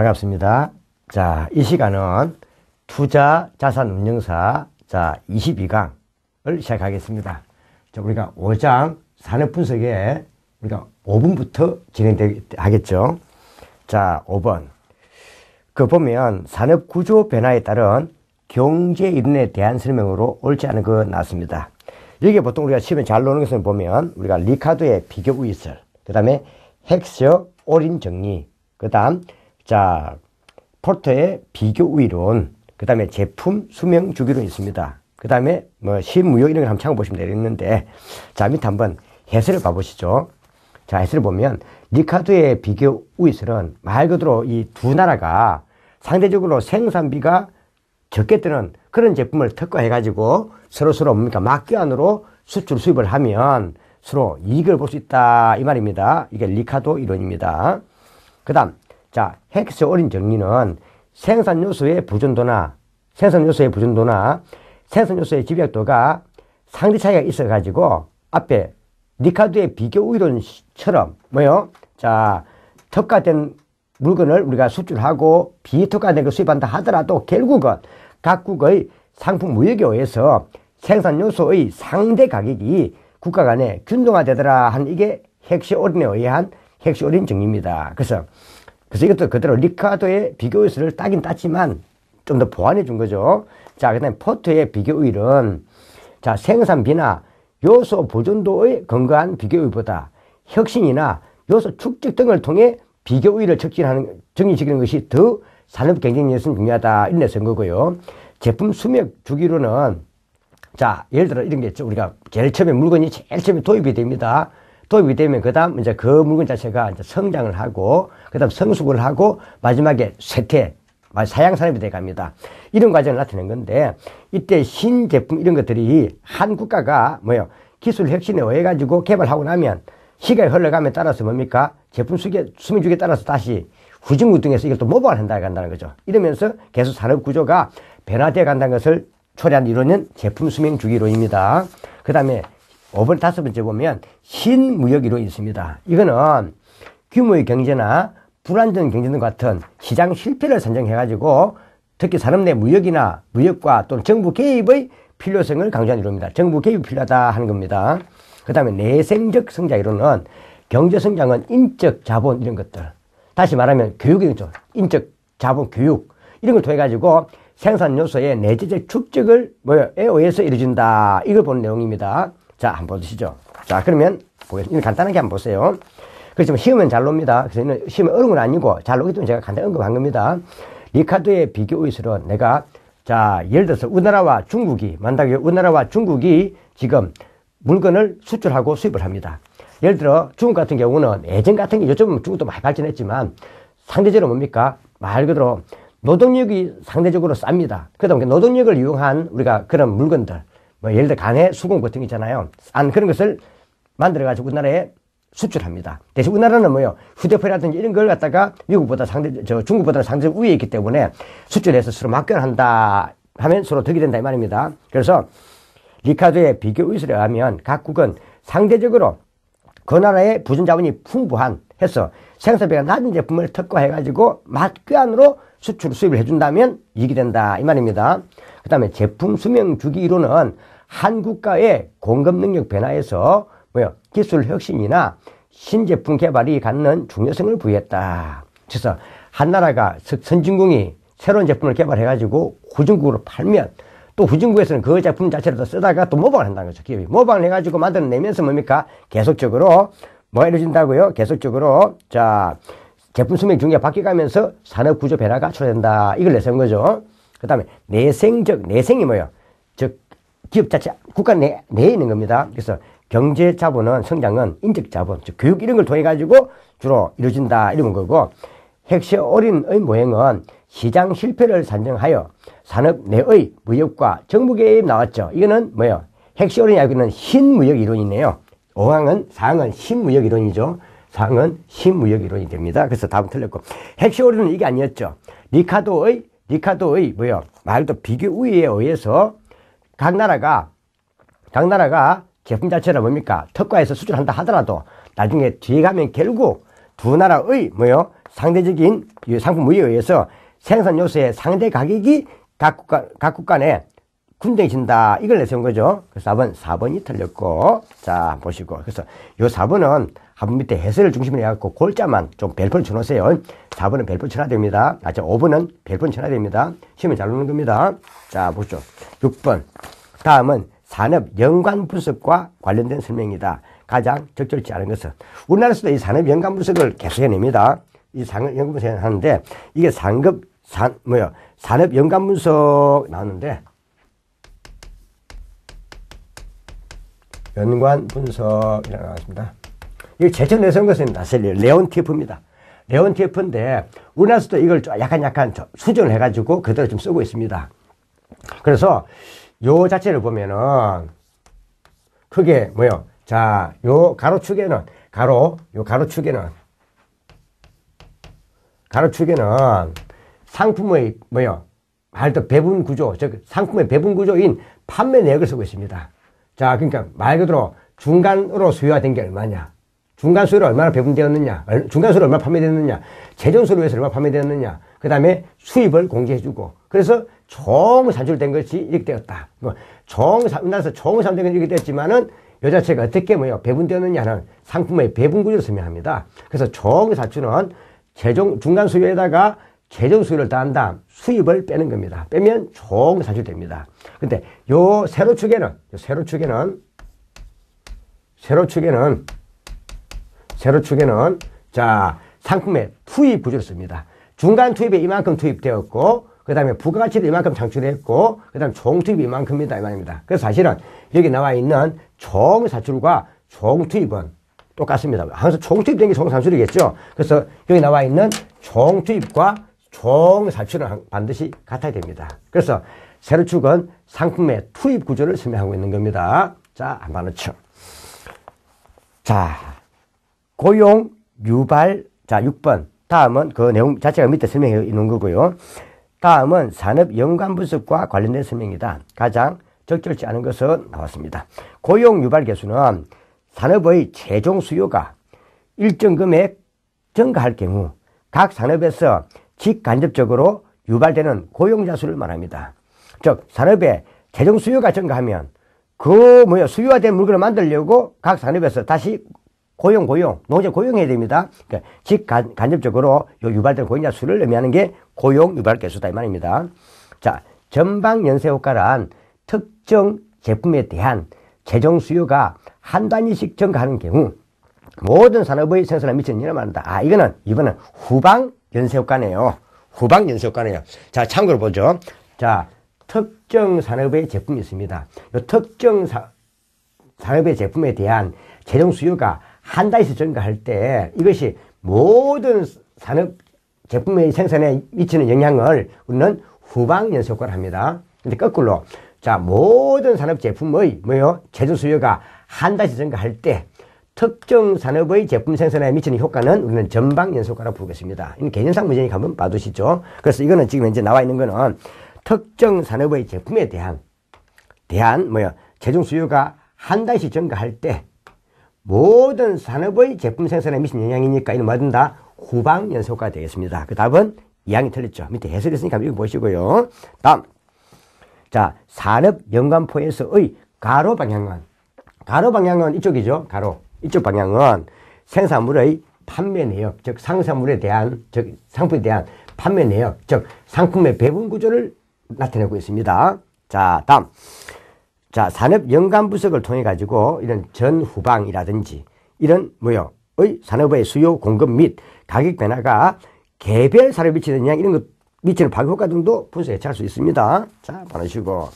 반갑습니다. 자, 이 시간은 투자 자산 운용사 22강을 시작하겠습니다. 자, 우리가 5장 산업 분석에 우리가 5분부터 진행하겠죠. 자, 5번. 그 보면 산업 구조 변화에 따른 경제 이론에 대한 설명으로 옳지 않은 거 나왔습니다. 여기에 보통 우리가 시험에 잘 나오는 것을 보면 우리가 리카도의 비교 우위설, 그 다음에 헥스어 올인 정리, 그 다음 자 포르터의 비교 우위론, 그 다음에 제품 수명 주기론 있습니다. 그 다음에 뭐 신무역 이런 걸 한번 찾아보시면 되겠는데, 자 밑에 한번 해설을 봐보시죠. 자, 해설을 보면 리카도의 비교 우위설은 말 그대로 이 두 나라가 상대적으로 생산비가 적게 드는 그런 제품을 특화해가지고 서로 뭡니까 막교환으로 수출 수입을 하면 서로 이익을 볼 수 있다 이 말입니다. 이게 리카도 이론입니다. 그 다음 자 헥스 올인 정리는 생산 요소의 부존도나 생산 요소의 집약도가 상대 차이가 있어 가지고 앞에 리카도의 비교 우위론처럼 뭐요? 자 특화된 물건을 우리가 수출하고 비특화된 걸 수입한다 하더라도 결국은 각국의 상품 무역에 의해서 생산 요소의 상대 가격이 국가 간에 균등화되더라 한 이게 헥스 올인에 의한 헥스 올인 정리입니다. 그래서 이것도 그대로 리카도의 비교 우위를 따긴 땄지만 좀 더 보완해 준 거죠. 자, 그 다음에 포트의 비교 우위는 자, 생산비나 요소 보존도의 건강한 비교 우위보다 혁신이나 요소 축적 등을 통해 비교 우위를 정리시키는 것이 더 산업 경쟁력에서는 중요하다. 이런 데서 온 거고요. 제품 수명 주기로는 자, 예를 들어 이런 게 있죠. 우리가 제일 처음에 물건이 제일 처음에 도입이 됩니다. 도입이 되면 그 다음 이제 그 물건 자체가 이제 성장을 하고 그 다음 성숙을 하고 마지막에 쇠퇴, 사양 산업이 돼 갑니다. 이런 과정을 나타낸 건데 이때 신제품 이런 것들이 한 국가가 뭐요? 기술 혁신에 의해 가지고 개발하고 나면 시간이 흘러감에 따라서 뭡니까? 제품 수명 주기에 따라서 다시 후진구등에서 이걸 또 모방을 한다는 거죠. 이러면서 계속 산업 구조가 변화되어 간다는 것을 초래한 이론은 제품 수명 주기 이론입니다. 그 다음에 5번 5번째 보면 신무역 이론이 있습니다. 이거는 규모의 경제나 불안전 경제 등 같은 시장 실패를 산정해가지고 특히 산업 내 무역과 또는 정부 개입의 필요성을 강조한 이론입니다. 정부 개입이 필요하다 하는 겁니다. 그 다음에 내생적 성장 이론은 경제 성장은 인적 자본 이런 것들, 다시 말하면 교육이죠. 인적 자본 교육 이런 걸 통해 가지고 생산 요소의 내재적 축적을 뭐에 의해서 이루어진다. 이걸 보는 내용입니다. 자, 한번 보시죠. 자, 그러면 보겠습니다. 간단하게 한번 보세요. 그렇지만 시험은 잘 놉니다. 그래서 시험은 어려운 건 아니고 잘 나오기 때문에 제가 간단히 언급한 겁니다. 리카도의 비교 우위설은 내가 자, 예를 들어서 우리나라와 중국이 지금 물건을 수출하고 수입을 합니다. 예를 들어 중국 같은 경우는 예전 같은 게 요즘은 중국도 많이 발전했지만 상대적으로 뭡니까? 말 그대로 노동력이 상대적으로 쌉니다. 그러다 보니까 노동력을 이용한 우리가 그런 물건들, 뭐 예를 들어 간의 수공 같은 거 있잖아요. 그런 것을 만들어가지고 우리나라에 수출합니다. 대신 우리나라는 뭐요? 휴대폰이라든지 이런 걸 갖다가 중국보다는 상대적으로 위에 있기 때문에 수출해서 서로 막견한다 하면 서로 덕이 된다 이 말입니다. 그래서 리카도의 비교 우위설에 의하면 각국은 상대적으로 그 나라의 부전 자원이 풍부한 해서 생산비가 낮은 제품을 특화해가지고 맞교환으로 수입을 해준다면 이익이 된다 이 말입니다. 그 다음에 제품 수명 주기 이론은 한 국가의 공급 능력 변화에서 기술 혁신이나 신제품 개발이 갖는 중요성을 부여했다. 그래서 한 나라가 선진국이 새로운 제품을 개발해가지고 후진국으로 팔면 또 후진국에서는 그 제품 자체를 더 쓰다가 또 모방을 한다는 거죠. 기업이 모방을 해가지고 만들어내면서 뭡니까? 계속적으로 뭐가 이루어진다고요? 계속적으로 자 제품 수명 중에 바뀌어가면서 산업 구조 변화가 초래된다. 이걸 내세운 거죠. 그 다음에 내생이 뭐예요? 즉 기업 자체 국가 내에 있는 겁니다. 그래서 경제 자본은 성장은 인적 자본, 즉 교육 이런 걸 통해 가지고 주로 이루어진다 이런 거고, 헥스 올인의 모형은 시장 실패를 산정하여 산업 내의 무역과 정부 개입 나왔죠. 이거는 뭐예요? 헥스 올인이 알고 있는 신무역 이론이네요. 4항은 신무역 이론이죠. 4항은 신무역 이론이 됩니다. 그래서 답은 틀렸고, 헥스 올인은 이게 아니었죠. 리카도의 뭐예요? 말도 비교 우위에 의해서 각 나라가 제품 자체를 뭡니까? 특화해서 수출한다 하더라도 나중에 뒤에 가면 결국 두 나라의 뭐요? 상대적인 상품 무역에 의해서 생산 요소의 상대 가격이 각국 간에 균등해진다. 이걸 내세운 거죠. 그래서 4번이 틀렸고, 자, 보시고. 그래서 요 4번은 한번 밑에 해설을 중심으로 해갖고 골자만 좀 별표를 쳐놓으세요. 4번은 별표 쳐놔야 됩니다. 5번은 별표 쳐놔야 됩니다. 시험에 잘 오는 겁니다. 자, 보죠. 6번. 다음은 산업 연관 분석과 관련된 설명이다. 가장 적절치 않은 것은. 우리나라에서도 이 산업 연관 분석을 계속 해냅니다. 이 산업 연관 분석을 하는데, 이게 산업 연관 분석 나왔는데, 연관 분석이라고 나왔습니다. 이게 제일 처음 내세운 것은 사실 레온티프입니다. 레온티프인데 우리나라에서도 이걸 약간 수정을 해가지고 그대로 좀 쓰고 있습니다. 그래서 요 자체를 보면은 그게 뭐요? 자, 요 가로축에는 가로축에는 상품의 뭐요? 말도 배분 구조, 즉 상품의 배분 구조인 판매 내역을 쓰고 있습니다. 자, 그러니까 말 그대로 중간으로 수요가 된 게 얼마냐, 중간 수요로 얼마나 배분되었느냐, 중간 수요로 얼마나 판매되었느냐, 최종 수요로 해서 얼마나 판매되었느냐, 그 다음에 수입을 공개해주고, 그래서 총 산출된 것이 이렇게 되었다. 우리나라에서 총 산출된 것이 이렇게 되었지만은 이 자체가 어떻게 배분되었느냐는 상품의 배분 구조를 설명합니다. 그래서 총 산출은 중간 수요에다가 최종 수요를 더한 다음 수입을 빼는 겁니다. 빼면 총 산출됩니다. 근데 요 세로축에는 자, 상품의 투입 구조를 씁니다. 중간 투입에 이만큼 투입되었고, 그 다음에 부가가치도 이만큼 창출했고, 그 다음 총 투입이 이만큼이다, 이 말입니다. 그래서 사실은 여기 나와 있는 총 산출과 총 투입은 똑같습니다. 항상 총 투입된 게 총 산출이겠죠. 그래서 여기 나와 있는 총 투입과 총 산출은 반드시 같아야 됩니다. 그래서 세로축은 상품의 투입 구조를 설명하고 있는 겁니다. 자, 한번 넣죠. 자, 고용, 유발, 자, 6번. 다음은 그 내용 자체가 밑에 설명해 있는 거고요. 다음은 산업 연관 분석과 관련된 설명이다. 가장 적절치 않은 것은 나왔습니다. 고용, 유발 개수는 산업의 최종 수요가 일정 금액 증가할 경우 각 산업에서 직간접적으로 유발되는 고용자 수를 말합니다. 즉, 산업의 최종 수요가 증가하면 수요가 된 물건을 만들려고 각 산업에서 다시 노조 고용해야 됩니다. 그러니까 직간접적으로 유발된 고용자 수를 의미하는 게 고용 유발 개수다, 이 말입니다. 자, 전방 연쇄 효과란 특정 제품에 대한 최종 수요가 한 단위씩 증가하는 경우 모든 산업의 생산에 미치는 영향을 말한다. 이거는 후방 연쇄 효과네요. 후방 연쇄 효과네요. 자, 참고로 보죠. 자, 특정 산업의 제품이 있습니다. 이 특정 산업의 제품에 대한 최종 수요가 한 단위씩 증가할 때 이것이 모든 산업 제품의 생산에 미치는 영향을 우리는 후방 연쇄 효과를 합니다. 근데 거꾸로, 자, 모든 산업 제품의 최종 수요가 한 단위씩 증가할 때 특정 산업의 제품 생산에 미치는 효과는 우리는 전방 연쇄 효과라고 부르겠습니다. 이건 개념상 문제니까 한번 봐두시죠. 그래서 이거는 지금 현재 나와 있는 거는 특정 산업의 제품에 대한 최종 수요가 한 단위씩 증가할 때 모든 산업의 제품 생산에 미치는 영향이니까 이는 뭐든 다 후방 연쇄 효과가 되겠습니다. 그 답은 2항이 틀렸죠. 밑에 해설이 있으니까 한번 읽어보시고요. 다음. 자, 산업 연관포에서의 가로 방향은 이쪽이죠. 이쪽 방향은 생산물의 판매 내역, 즉 상품에 대한 판매 내역, 즉 상품의 배분 구조를 나타내고 있습니다. 자, 다음. 자, 산업 연관 분석을 통해 가지고 이런 전후방이라든지 이런 산업의 수요 공급 및 가격 변화가 개별 산업에 미치는 영향, 이런 것 미치는 파급 효과 등도 분석 예측할 수 있습니다. 자, 보시고.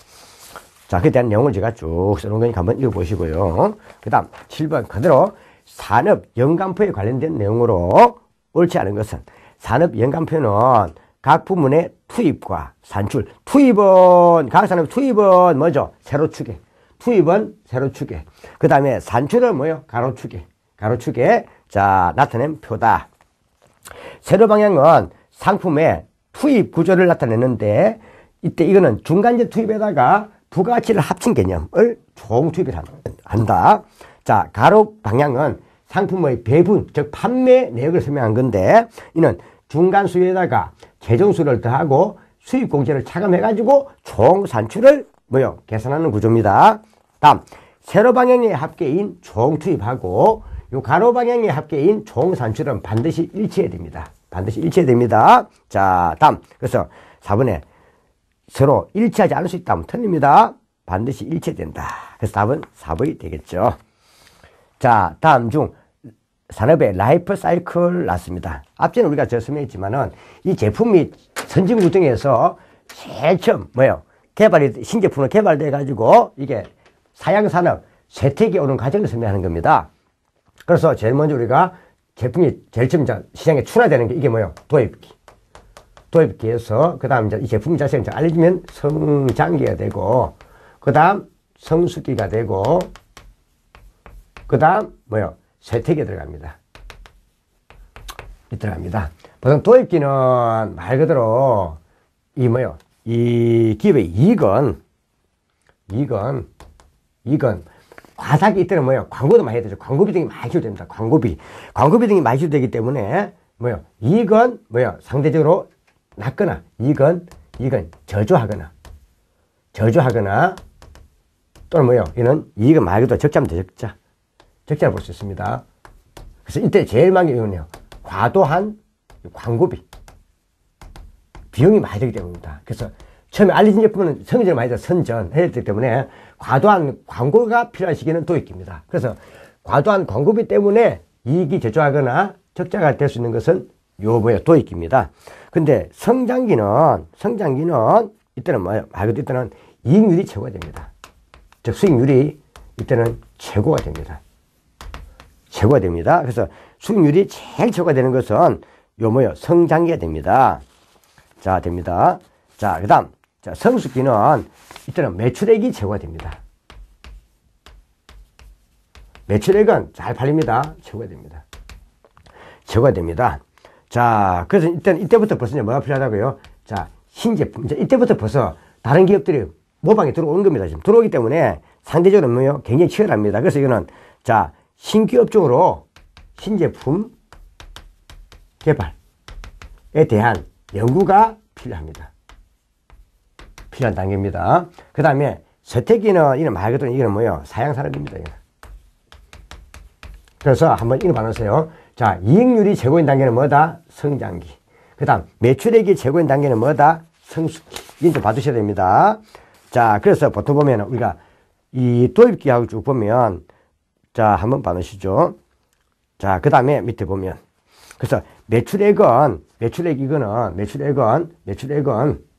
자, 그에 대한 내용을 제가 쭉 써놓은 거니까 한번 읽어보시고요. 그 다음 7번 그대로 산업 연관표에 관련된 내용으로 옳지 않은 것은 산업 연관표는 각 부문의 투입과 산출. 각 산업 투입은 뭐죠? 세로축에. 그 다음에 산출은 가로축에. 자, 나타낸 표다. 세로 방향은 상품의 투입 구조를 나타내는데 이때 이거는 중간재 투입에다가 부가가치를 합친 개념을 총 투입을 한다. 자, 가로 방향은 상품의 배분, 즉 판매 내역을 설명한 건데 이는 중간 수요에다가 최종수를 더하고 수입 공제를 차감해가지고 총 산출을 계산하는 구조입니다. 다음 세로 방향의 합계인 총 투입하고 요 가로 방향의 합계인 총 산출은 반드시 일치해야 됩니다. 반드시 일치해야 됩니다. 자, 다음 그래서 4번에 서로 일치하지 않을 수 있다면 틀립니다. 반드시 일치된다. 그래서 답은 4번이 되겠죠. 자, 다음 중 산업의 라이프 사이클 났습니다. 앞전에 우리가 설명했지만은 이 제품이 선진국 중에서 제일 처음 신제품으로 개발돼 가지고 이게 사양산업 쇠퇴기에 오는 과정을 설명하는 겁니다. 그래서 제일 먼저 우리가 제품이 제일 처음 시장에 출하되는 게 이게 도입기. 도입기에서 그 다음 이 제품 자체가 알려지면 성장기가 되고 그 다음 성숙기가 되고 그 다음 쇠퇴기에 들어갑니다. 들어갑니다. 보통 도입기는 말 그대로 이 기업의 이익은 과다기 이때는 광고도 많이 해야 되죠. 광고비 등이 많이 지출됩니다. 광고비 등이 많이 지출되기 때문에 이익은 상대적으로 낮거나 이익은 저조하거나 또는 이는 이익은 말 그대로 적자면 적자를 볼 수 있습니다. 그래서 이때 제일 많은 게 이거네요. 과도한 광고비 비용이 많이 들기 때문입니다. 그래서 처음에 알려진 제품은 성적을 많이 선전해야 되기 때문에 과도한 광고가 필요한 시기는 도입기입니다. 그래서 과도한 광고비 때문에 이익이 저조하거나 적자가 될 수 있는 것은 도입기입니다. 근데 성장기는 이때는 말 그대로 이때는 이익률이 최고가 됩니다. 즉 수익률이 이때는 최고가 됩니다. 그래서 수익률이 제일 최고가 되는 것은 성장기가 됩니다. 자, 됩니다. 자, 그 다음, 성숙기는 이때는 매출액이 최고가 됩니다. 매출액은 잘 팔립니다. 최고가 됩니다. 자, 그래서 이때부터 벌써 뭐가 필요하다고요? 자, 신제품. 이때부터 벌써 다른 기업들이 모방에 들어오는 겁니다. 지금 들어오기 때문에 상대적으로 굉장히 치열합니다. 그래서 이거는, 자, 신기업종으로 신제품 개발에 대한 연구가 필요합니다. 필요한 단계입니다. 그 다음에 쇠퇴기는 이는 말 그대로 이거는 사양산업입니다. 그래서 한번 이거 봐놓으세요. 자, 이익률이 최고인 단계는 뭐다? 성장기. 그 다음 매출액이 최고인 단계는 뭐다? 성숙기. 이건 좀 봐두셔야 됩니다. 자, 그래서 보통 보면 우리가 이 도입기하고 쭉 보면 자, 한번 봐놓으시죠. 자, 그 다음에 밑에 보면 그래서 매출액은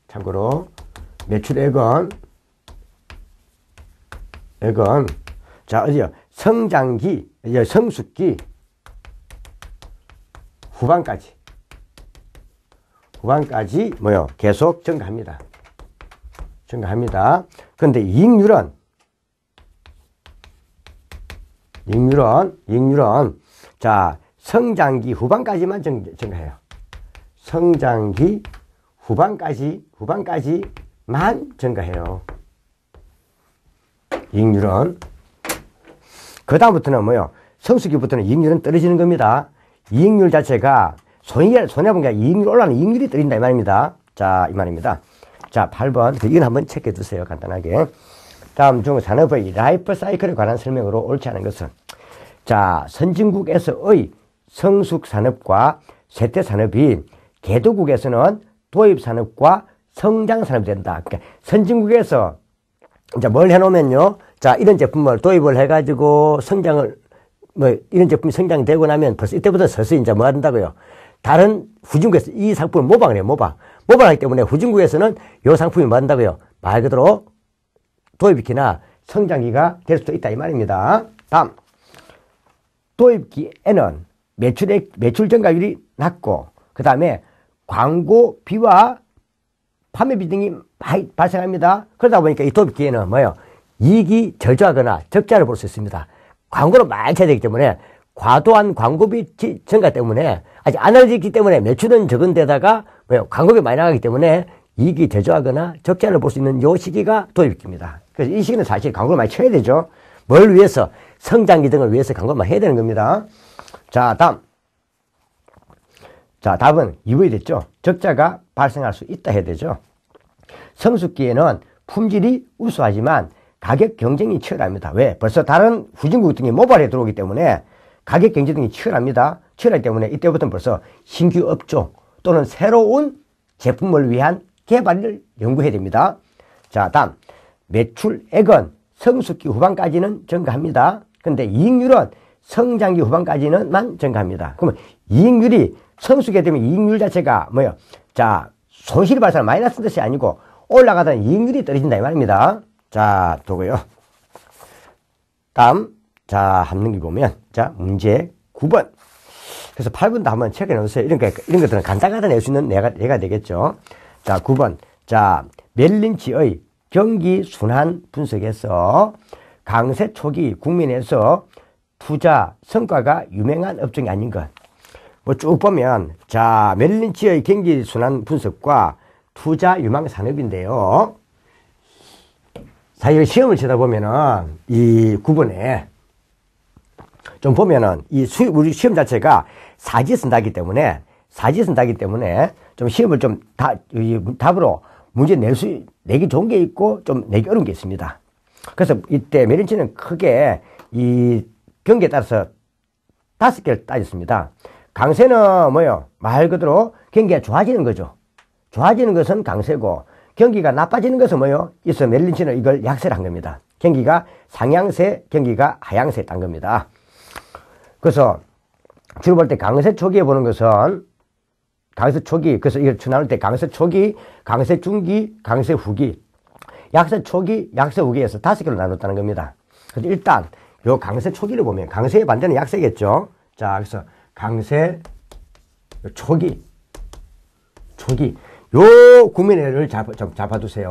참고로 매출액은 자, 어디요? 성장기, 성숙기 후반까지 계속 증가합니다. 그런데 이익률은 자, 성장기 후반까지만 증가해요. 성장기 후반까지만 증가해요. 이익률은. 그 다음부터는 성수기부터는 이익률은 떨어지는 겁니다. 이익률 자체가 손해보니까 이익률 올라가는 이익률이 떨어진다 이 말입니다. 자, 이 말입니다. 자, 8번. 이건 한번 체크해 두세요. 간단하게. 다음 중 산업의 라이프 사이클에 관한 설명으로 옳지 않은 것은 자, 선진국에서의 성숙 산업과 쇠퇴 산업이 개도국에서는 도입 산업과 성장 산업이 된다. 그러니까 선진국에서 이제 뭘 해놓으면요. 자, 이런 제품을 도입을 해가지고 성장을 이런 제품이 성장되고 나면 벌써 이때부터 서서히 이제 뭐 한다고요. 다른 후진국에서 이 상품을 모방을 해요. 모방하기 때문에 후진국에서는 이 상품이 뭐 한다고요. 말 그대로 도입기나 성장기가 될 수도 있다 이 말입니다. 다음 도입기에는 매출 증가율이 낮고 그 다음에 광고비와 판매비 등이 많이 발생합니다. 그러다 보니까 이 도입기에는 이익이 저조하거나 적자를 볼 수 있습니다. 광고를 많이 쳐야 되기 때문에 과도한 광고비 증가 때문에 아직 안 알려지기 때문에 매출은 적은 데다가 광고비 많이 나가기 때문에 이익이 저조하거나 적자를 볼 수 있는 요 시기가 도입기입니다. 그래서 이 시기는 사실 광고를 많이 쳐야 되죠. 뭘 위해서? 성장 기능을 위해서 간 것만 해야 되는 겁니다. 자, 다음. 자, 답은 2번이 됐죠. 적자가 발생할 수 있다 해야 되죠. 성숙기에는 품질이 우수하지만 가격 경쟁이 치열합니다. 왜? 벌써 다른 후진국 등이 모발에 들어오기 때문에 가격 경쟁이 치열합니다. 치열하기 때문에 이때부터는 벌써 신규 업종 또는 새로운 제품을 위한 개발을 연구해야 됩니다. 자, 다음. 매출액은 성숙기 후반까지는 증가합니다. 근데 이익률은 성장기 후반까지는만 증가합니다. 그러면 이익률이 성숙이 되면 이익률 자체가 뭐예요? 자, 손실이 발생한 마이너스 뜻이 아니고 올라가다는 이익률이 떨어진다 이 말입니다. 자, 두고요. 다음, 자, 한문기 보면, 자, 문제 9번. 그래서 8번도 한번 체크해 놓으세요. 이런 것들은 간단하게 낼 수 있는 예가 되겠죠. 자, 9번. 자, 멜린치의 경기 순환 분석에서 강세 초기 국민에서 투자 성과가 유명한 업종이 아닌 것. 뭐 쭉 보면, 자, 멜린치의 경기 순환 분석과 투자 유망 산업인데요. 사실 시험을 치다 보면은 이 9번에 좀 보면은 우리 시험 자체가 사지 쓴다기 때문에 좀 시험을 좀 답으로 문제 내기 좋은 게 있고 좀 내기 어려운 게 있습니다. 그래서 이때 멜린치는 크게 이 경기에 따라서 5개를 따졌습니다. 강세는 뭐요? 말 그대로 경기가 좋아지는 거죠. 좋아지는 것은 강세고 경기가 나빠지는 것은 뭐요? 있어 멜린치는 이걸 약세를 한 겁니다. 경기가 상향세, 경기가 하향세 딴 겁니다. 그래서 주로 볼 때 강세 초기에 보는 것은 강세 초기, 그래서 이걸 나눌 때 강세 초기, 강세 중기, 강세 후기, 약세 초기, 약세 후기에서 5개로 나눴다는 겁니다. 그래서 일단 요 강세 초기를 보면 강세의 반대는 약세겠죠. 자, 그래서 강세 초기. 요 국민회를 좀 잡아두세요.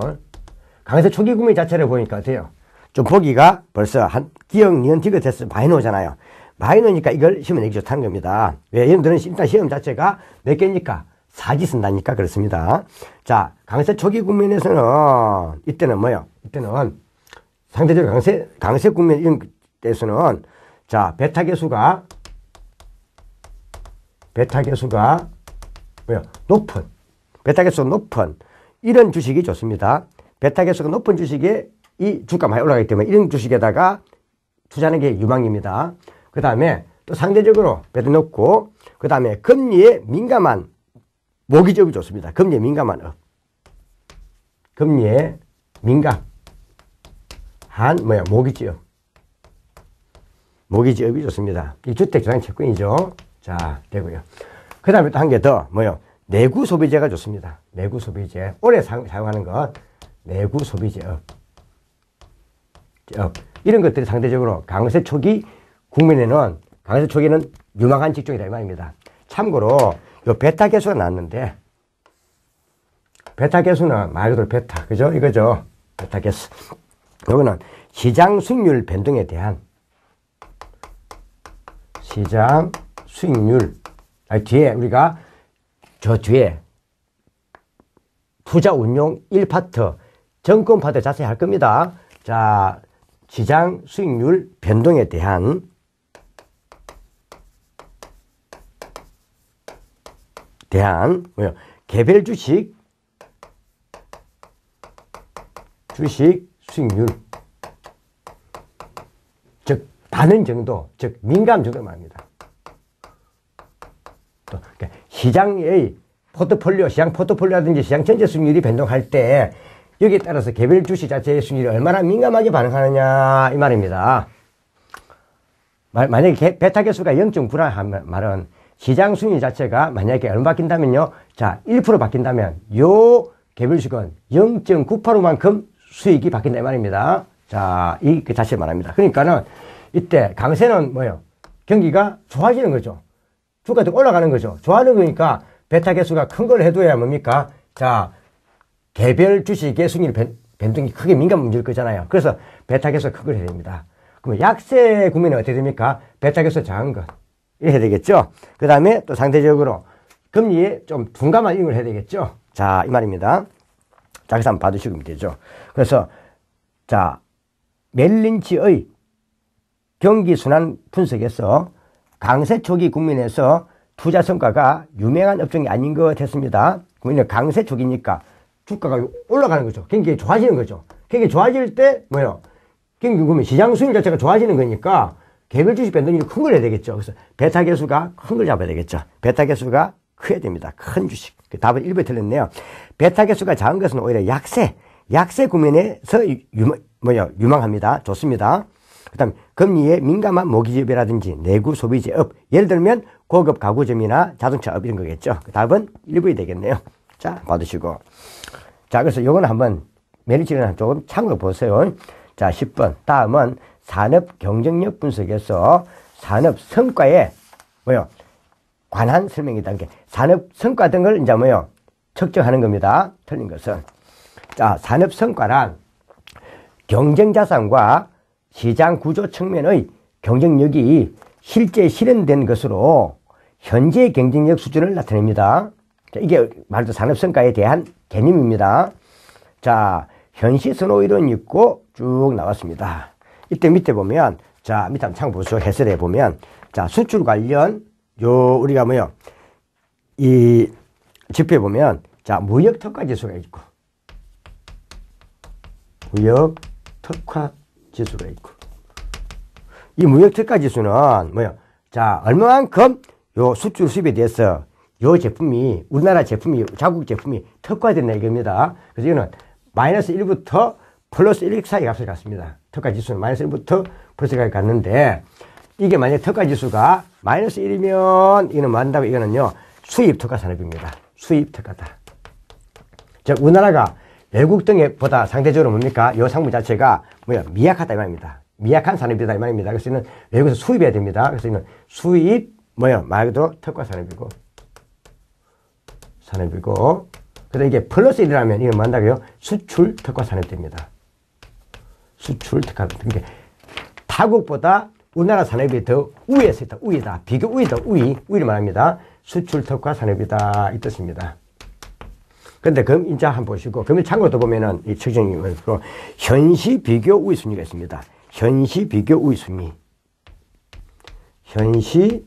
강세 초기 국민 자체를 보니까 어때요? 좀 보기가 벌써 기억, 니은, 디귿 됐어. 많이 나오잖아요. 많이 나오니까 이걸 시험에 내기 좋다는 겁니다. 왜? 여러분들은 일단 시험 자체가 몇 개니까? 사지 쓴다니까 그렇습니다. 자, 강세 초기 국민에서는 이때는 뭐요? 이때는 상대적으로 강세 국민 이런 때에서는 자, 베타 계수가 뭐요? 베타 계수가 높은 이런 주식이 좋습니다. 베타 계수가 높은 주식에 이 주가 많이 올라가기 때문에 이런 주식에다가 투자하는 게 유망입니다. 그 다음에 또 상대적으로 베타 높고 그 다음에 금리에 민감한 모기지업이 좋습니다. 금리에 민감한 업. 금리에 민감한 모기지업. 모기지업이 좋습니다. 이 주택조장 채권이죠. 자, 되고요. 그 다음에 또 한 개 더 뭐요? 내구 소비재가 좋습니다. 내구 소비재. 오래 사용하는 것. 내구 소비재업. 이런 것들이 상대적으로 강세 초기 국민에는 강세 초기는 유망한 직종이다 이 말입니다. 참고로 요 베타 계수가 나왔는데 베타 계수는 말 그대로 베타 그죠? 이거죠. 베타 계수. 요거는 시장 수익률 변동에 대한 시장 수익률 뒤에 우리가 저 뒤에 투자 운용 1파트 정권 파트 자세히 할 겁니다. 자, 시장 수익률 변동에 대한 뭐요? 개별 주식 수익률 즉 반응 정도 즉 민감 정도 말입니다. 또 그러니까 시장의 시장 포트폴리오라든지 시장 전체 수익률이 변동할 때 여기에 따라서 개별 주식 자체의 수익률이 얼마나 민감하게 반응하느냐 이 말입니다. 만약에 베타 계수가 0.9라 말은 시장 수익률 자체가 만약에 얼마 바뀐다면요. 자, 1% 바뀐다면 요 개별 주식은 0.985만큼 수익이 바뀐다 이 말입니다. 자, 그 자체 말합니다. 그러니까는 이때 강세는 뭐예요? 경기가 좋아지는 거죠. 주가도 올라가는 거죠. 좋아하는 거니까 베타 계수가 큰 걸 해둬야 뭡니까? 자, 개별 주식의 수익률 변동이 크게 민감 문제일 거잖아요. 그래서 베타 계수가 큰 걸 해야 됩니다. 그러면 약세 국민은 어떻게 됩니까? 베타 계수 작은 것. 이렇게 해야 되겠죠. 그 다음에 또 상대적으로 금리에 좀 둔감한 이익을 해야 되겠죠. 자, 이 말입니다. 자, 그래서 한번 봐두시면 되죠. 그래서, 자, 멜린치의 경기순환 분석에서 강세 초기 국민에서 투자 성과가 유명한 업종이 아닌 것 같습니다. 그러면 강세 초기니까 주가가 올라가는 거죠. 경기 좋아지는 거죠. 경기 좋아질 때 뭐요? 경기 그러면 시장 수익 자체가 좋아지는 거니까 개별 주식 변동률이 큰 걸 해야 되겠죠. 그래서 베타 개수가 큰 걸 잡아야 되겠죠. 베타 개수가 커야 됩니다. 큰 주식. 답은 1번에 틀렸네요. 베타 개수가 작은 것은 오히려 약세 국면에서 유망합니다. 좋습니다. 그 다음 금리에 민감한 모기지업이라든지 내구 소비재업, 예를 들면 고급 가구점이나 자동차업 이런 거겠죠. 답은 1번이 되겠네요. 자, 받으시고. 자, 그래서 요거는 한번 메리츠는 조금 참고해 보세요. 자, 10번. 다음은 산업 경쟁력 분석에서 산업 성과에 관한 설명이다. 이렇게 산업 성과 등을 이제 측정하는 겁니다. 틀린 것은. 자, 산업 성과란 경쟁 자산과 시장 구조 측면의 경쟁력이 실제 실현된 것으로 현재 경쟁력 수준을 나타냅니다. 자, 이게 말도 산업 성과에 대한 개념입니다. 자, 현시 선호 이론이 있고 쭉 나왔습니다. 이때 밑에 보면, 자, 밑에 한번 보시죠. 해설해 보면, 자, 수출 관련, 우리가 이 지표에 보면, 자, 무역 특화 지수가 있고, 무역 특화 지수가 있고, 이 무역 특화 지수는 자, 얼마만큼 요 수출 수입에 대해서 요 제품이, 우리나라 제품이, 자국 제품이 특화됐나 이겁니다. 그래서 이거는 마이너스 1부터 플러스 1 사이 값을 갖습니다. 특화 지수는 마이너스 1부터 플러스 1까지 갔는데, 이게 만약에 특화 지수가 마이너스 1이면, 이거는 뭐 한다고, 이거는요, 수입 특화 산업입니다. 수입 특화다. 즉, 우리나라가 외국 등보다 상대적으로 뭡니까? 요 상품 자체가 미약하다 이 말입니다. 미약한 산업이다 이 말입니다. 그래서 이는 외국에서 수입해야 됩니다. 그래서 이는 수입, 말 그대로 특화 산업이고. 그래서 이게 플러스 1이라면 이건 뭐 한다고요? 수출 특화 산업이 됩니다. 수출 특화. 그러니까 타국보다 우리나라 산업이 더 우위에 서 있다. 우위다. 비교 우위다. 우위를 말합니다. 수출 특화 산업이다. 이 뜻입니다. 근데 그럼 이제 한번 보시고, 그러면 참고로 보면은 이 측정이 현시 비교 우위 순위가 있습니다. 현시 비교 우위 순위. 현시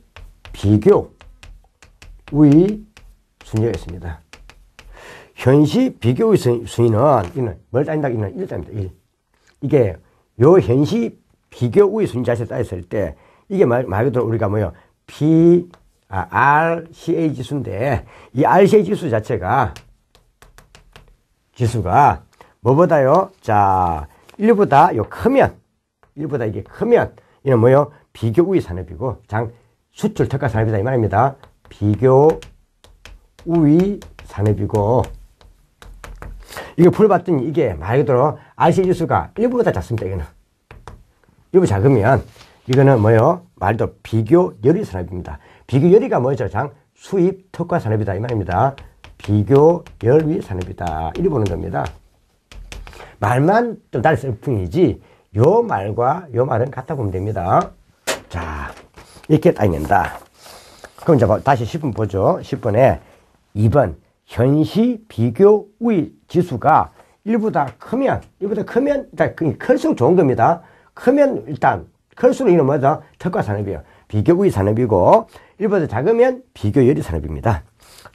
비교 우위 순위가 있습니다. 현시 비교 우위 순위는, 이는 뭘 따진다? 이는 1자입니다. 1. 이게 요 현시 비교 우위 순위 자체를 따졌을 때, 이게 말 그대로 우리가 RCA 지수인데, 이 RCA 지수 자체가 지수가 뭐보다요? 자, 1보다 이게 크면 이는 비교 우위 산업이고 수출 특화 산업이다 이 말입니다. 비교 우위 산업이고, 이거 풀봤더니 이게 말 그대로 RCA 지수가 1보다 작습니다. 이거는 1보 작으면 이거는 말도 비교 열의 산업입니다. 비교 열의가 뭐죠? 수입 특화 산업이다 이 말입니다. 비교 열의 산업이다. 이리 보는 겁니다. 말만 좀 다를 뿐이지 요 말과 요 말은 같아 보면 됩니다. 자, 이렇게 따낸다. 그럼 이제 다시 10번 보죠. 10번에 2번 현시 비교 우위 지수가 1보다 크면 일단 클수록 좋은 겁니다. 크면 일단 클수록 이는 뭐죠? 특화 산업이에요. 비교 우위 산업이고, 1보다 작으면 비교 열의 산업입니다.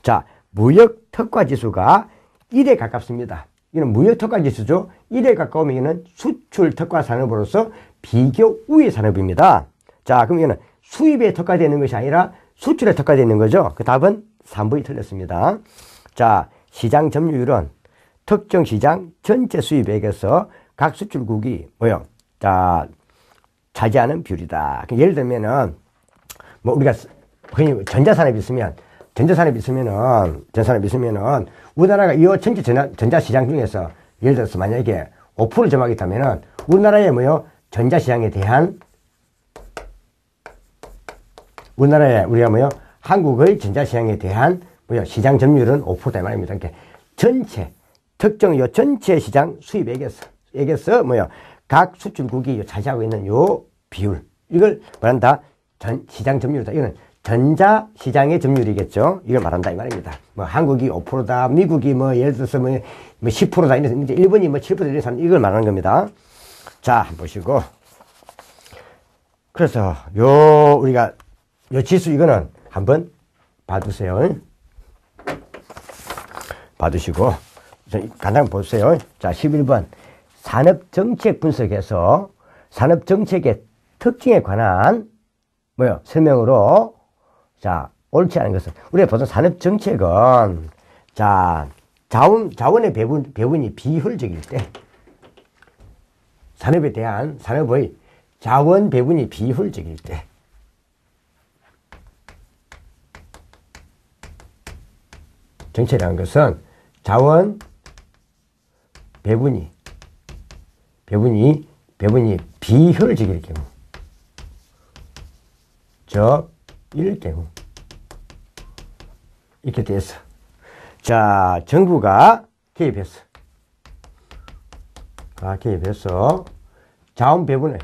자, 무역 특화 지수가 1에 가깝습니다. 이는 무역 특화 지수죠. 1에 가까우면 이는 수출 특화 산업으로서 비교 우위 산업입니다. 자, 그럼 이거는 수입에 특화되어 있는 것이 아니라 수출에 특화되어 있는 거죠. 그 답은 3번이 틀렸습니다. 자, 시장 점유율은 특정 시장 전체 수입액에서 각 수출국이 자, 차지하는 비율이다. 예를 들면은 우리가 흔히 전자산업이 있으면은 우리나라가 이 전체 전자시장 중에서 예를 들어서 만약에 5%를 점하겠다면은 우리나라의 전자시장에 대한 우리가 한국의 전자시장에 대한 시장 점유율은 5%다 이 말입니다. 그러니까 특정 전체 시장 수입액에서 각 수출국이 차지하고 있는 요 비율, 이걸 말한다. 시장 점유율이다. 이거는 전자시장의 점유율이겠죠. 이걸 말한다 이 말입니다. 한국이 5%다, 미국이 예를 들어서 10%다, 이제 일본이 7% 이런 이걸 말하는 겁니다. 자, 한번 보시고. 그래서 우리가 요 지수 이거는 한번 봐두세요. 봐두시고 간단히 보세요. 자, 11번 산업정책 분석에서 산업정책의 특징에 관한 설명으로 자, 옳지 않은 것은 우리가 보통 산업정책은 자, 자원의 배분이 비효율적일 때 산업의 자원 배분이 비효율적일 때 정책이라는 것은 자원 배분이 비효율적일 경우 적일 경우 이렇게 돼서 자, 정부가 개입해서 자원 배분의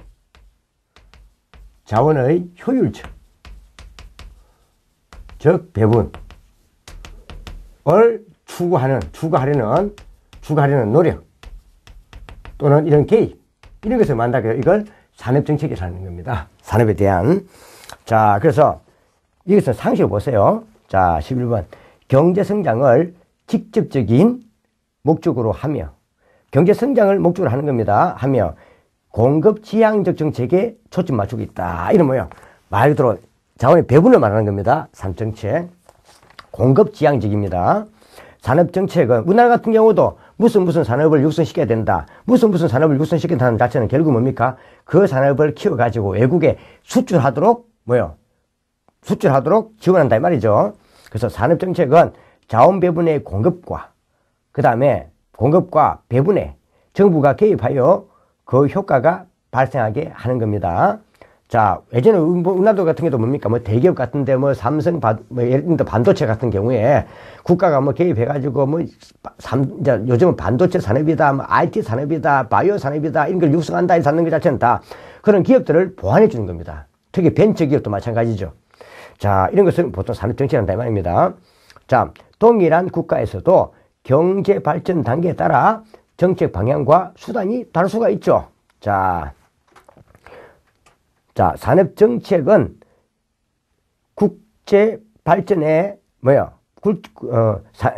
자원의 효율적 배분을 추구하려는 노력 또는 이런 개입 이런 것을 만나게 이걸 산업정책이라는 겁니다. 산업에 대한 자, 그래서 여기서 상식을 보세요. 자, 11번 경제성장을 직접적인 목적으로 하며 경제성장을 목적으로 하는 겁니다. 하며 공급지향적 정책에 초점 맞추고 있다. 이런 뭐예요? 말 그대로 자원의 배분을 말하는 겁니다. 산업정책 공급지향적입니다. 산업정책은 우리나라 같은 경우도 무슨 산업을 육성시켜야 된다. 무슨 산업을 육성시킨다는 자체는 결국 뭡니까? 그 산업을 키워가지고 외국에 수출하도록 지원한다 이 말이죠. 그래서 산업정책은 자원 배분의 공급과 그 다음에 공급과 배분에 정부가 개입하여 그 효과가 발생하게 하는 겁니다. 자, 예전에 우리나라 같은 경우도 뭡니까? 대기업 같은데 삼성, 예를 들어 반도체 같은 경우에 국가가 개입해가지고 이제 요즘은 반도체 산업이다, IT 산업이다, 바이오 산업이다, 이런 걸 육성한다, 이 사는 것 자체는 다 그런 기업들을 보완해 주는 겁니다. 특히 벤처 기업도 마찬가지죠. 자, 이런 것은 보통 산업정책이란다 이 말입니다. 자, 동일한 국가에서도 경제 발전 단계에 따라 정책 방향과 수단이 다를 수가 있죠. 자, 산업정책은 국제 발전에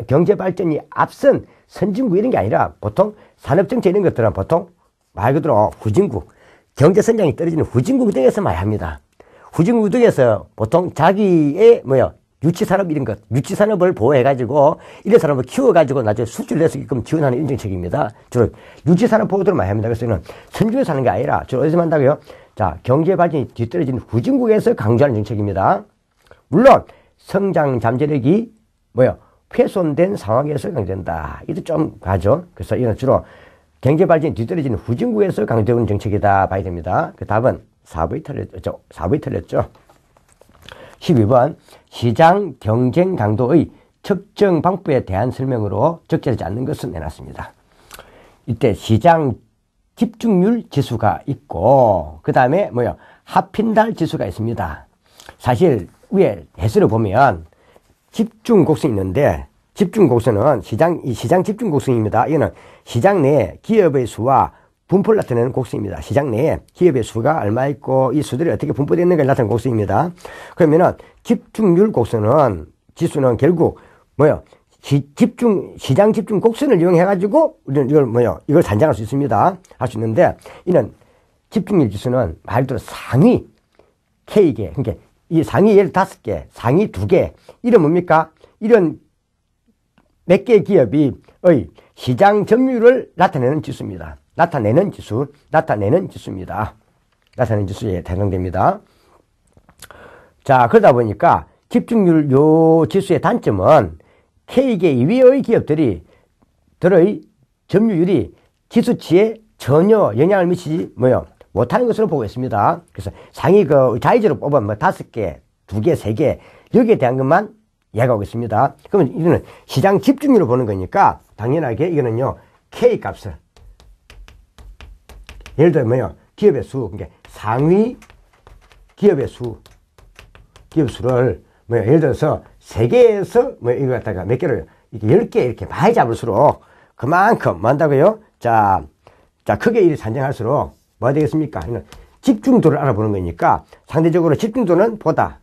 경제 발전이 앞선 선진국 이런 게 아니라 보통 산업정책 이런 것들은 보통 말 그대로 후진국, 경제 성장이 떨어지는 후진국 등에서 많이 합니다. 후진국 등에서 보통 자기의 유치산업 이런 것, 유치산업을 보호해가지고 이런 산업을 키워가지고 나중에 수출을 내서게끔 지원하는 이런 정책입니다. 주로 유치산업 보호들을 많이 합니다. 그래서 이는 선진국에서 하는 게 아니라 주로 어디서 한다고요? 자, 경제 발전이 뒤떨어진 후진국에서 강조하는 정책입니다. 물론 성장 잠재력이 훼손된 상황에서 강조된다. 이도 좀 가죠. 그래서 이는 주로 경제 발전이 뒤떨어진 후진국에서 강조되는 정책이다 봐야 됩니다. 그 답은 4부에 틀렸죠. 12번 시장 경쟁 강도의 측정 방법에 대한 설명으로 적절하지 않는 것은 내놨습니다. 이때 시장 집중률 지수가 있고 그 다음에 하핀달 지수가 있습니다. 사실 위에 해설을 보면 집중 곡선이 있는데 집중 곡선은 시장 집중 곡선입니다. 이거는 시장 내에 기업의 수와 분포를 나타내는 곡선입니다. 시장 내에 기업의 수가 얼마 있고 이 수들이 어떻게 분포되어 있는가를 나타내는 곡선입니다. 그러면은 집중률 곡선은 지수는 결국 시장 집중 곡선을 이용해가지고 우리는 이걸 산정할 수 있습니다. 할 수 있는데 이는 집중률 지수는 말 그대로 상위 K개, 그러니까 이 상위 15개, 상위 2개, 이런 뭡니까? 이런 몇 개의 기업이 시장 점유율을 나타내는 지수입니다. 나타내는 지수입니다. 나타내는 지수에 해당됩니다. 자, 그러다 보니까 집중률 요 지수의 단점은 K개 이외의 기업들의 점유율이 지수치에 전혀 영향을 미치지 못하는 것으로 보고 있습니다. 그래서 상위 자의제로 뽑으면 5개, 2개, 3개 여기에 대한 것만 이야기하고 있습니다. 그러면 이거는 시장 집중률을 보는 거니까 당연하게 이거는요 K 값을 예를 들면 기업의 수, 그러니까 상위 기업의 수를 예를 들어서 3개에서 이거 갖다가 몇 개를 이렇게 10개 이렇게 많이 잡을수록 그만큼 뭐 한다고요? 자, 크게 일이 산정할수록 뭐가 되겠습니까? 집중도를 알아보는 거니까 상대적으로 집중도는 보다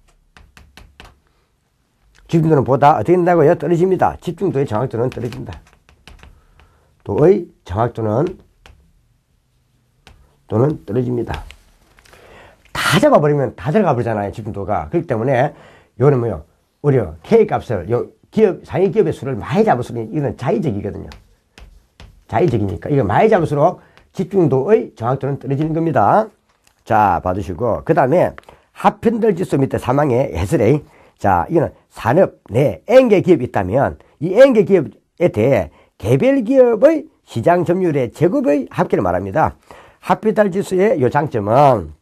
어떻게 된다고요? 떨어집니다. 집중도의 정확도는 떨어진다. 도의 정확도는 떨어집니다. 다 잡아버리면 다 들어가 버리잖아요. 집중도가. 그렇기 때문에 이거는 뭐요? 우리가 K값을 상위 기업의 수를 많이 잡을수록 이건 자의적이거든요. 자의적이니까 이거 많이 잡을수록 집중도의 정확도는 떨어지는 겁니다. 자, 봐두시고 그 다음에 합편들 지수 밑에 사망의 해설에 자, 이거는 산업 내 N개 기업이 있다면 이 N개 기업에 대해 개별 기업의 시장 점유율의 제곱의 합계를 말합니다. 합편들 지수의 요 장점은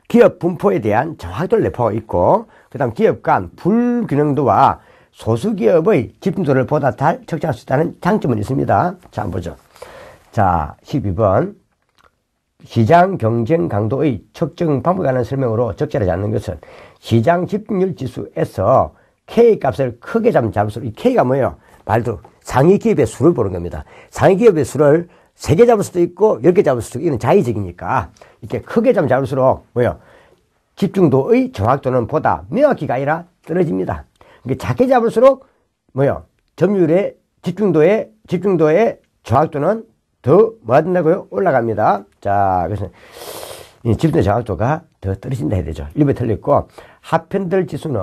기업 분포에 대한 정확도를 내포하고 있고 그 다음 기업 간 불균형도와 소수기업의 집중도를 보다 잘 측정할 수 있다는 장점은 있습니다. 자, 한번 보죠. 자, 12번. 시장 경쟁 강도의 측정 방법에 관한 설명으로 적절하지 않는 것은 시장 집중률 지수에서 K 값을 크게 잡을수록 이 K가 뭐예요? 말도 상위 기업의 수를 보는 겁니다. 상위 기업의 수를 3개 잡을 수도 있고 10개 잡을 수도 있고 이건 자의적이니까 이렇게 크게 잡을수록 뭐예요? 집중도의 정확도는 보다 명확히가 아니라 떨어집니다. 그러니까 작게 잡을수록 뭐예요? 점유율의 집중도의 정확도는 더 뭐가 된다고요? 올라갑니다. 자, 그래서 집중도 정확도가 더 떨어진다 해야 되죠. 1번 틀렸고 합편들 지수는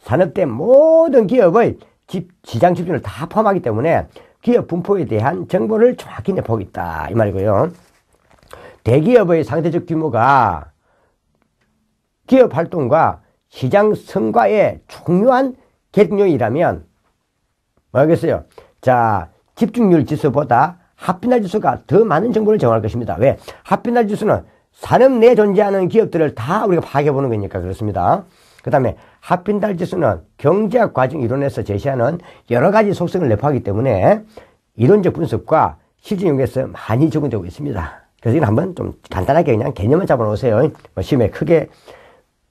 산업대 모든 기업의 시장 집중을 다 포함하기 때문에 기업 분포에 대한 정보를 정확히 내포하고 있다 이 말이고요. 대기업의 상대적 규모가 기업 활동과 시장 성과의 중요한 결정요인이라면 뭐겠어요? 자, 집중률 지수보다 합편달 지수가 더 많은 정보를 제공할 것입니다. 왜? 합편달 지수는 산업 내에 존재하는 기업들을 다 우리가 파악해 보는 거니까 그렇습니다. 그 다음에 합편달 지수는 경제학 과정 이론에서 제시하는 여러 가지 속성을 내포하기 때문에 이론적 분석과 실전 용에서 많이 적용되고 있습니다. 그래서 이건 한번 좀 간단하게 그냥 개념을 잡아놓으세요. 뭐 시험에 크게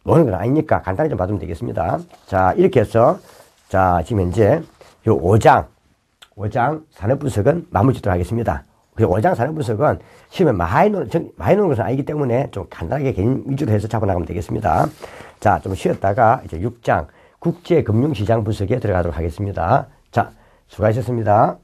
오는 건 아니니까 간단히 좀 봐두면 되겠습니다. 자, 이렇게 해서 자, 지금 현재 요 5장 산업 분석은 마무리 짓도록 하겠습니다. 그리고 5장 산업 분석은 시험에 많이 노는 것은 아니기 때문에 좀 간단하게 개념 위주로 해서 잡아나가면 되겠습니다. 자, 좀 쉬었다가 이제 6장 국제금융시장 분석에 들어가도록 하겠습니다. 자, 수고하셨습니다.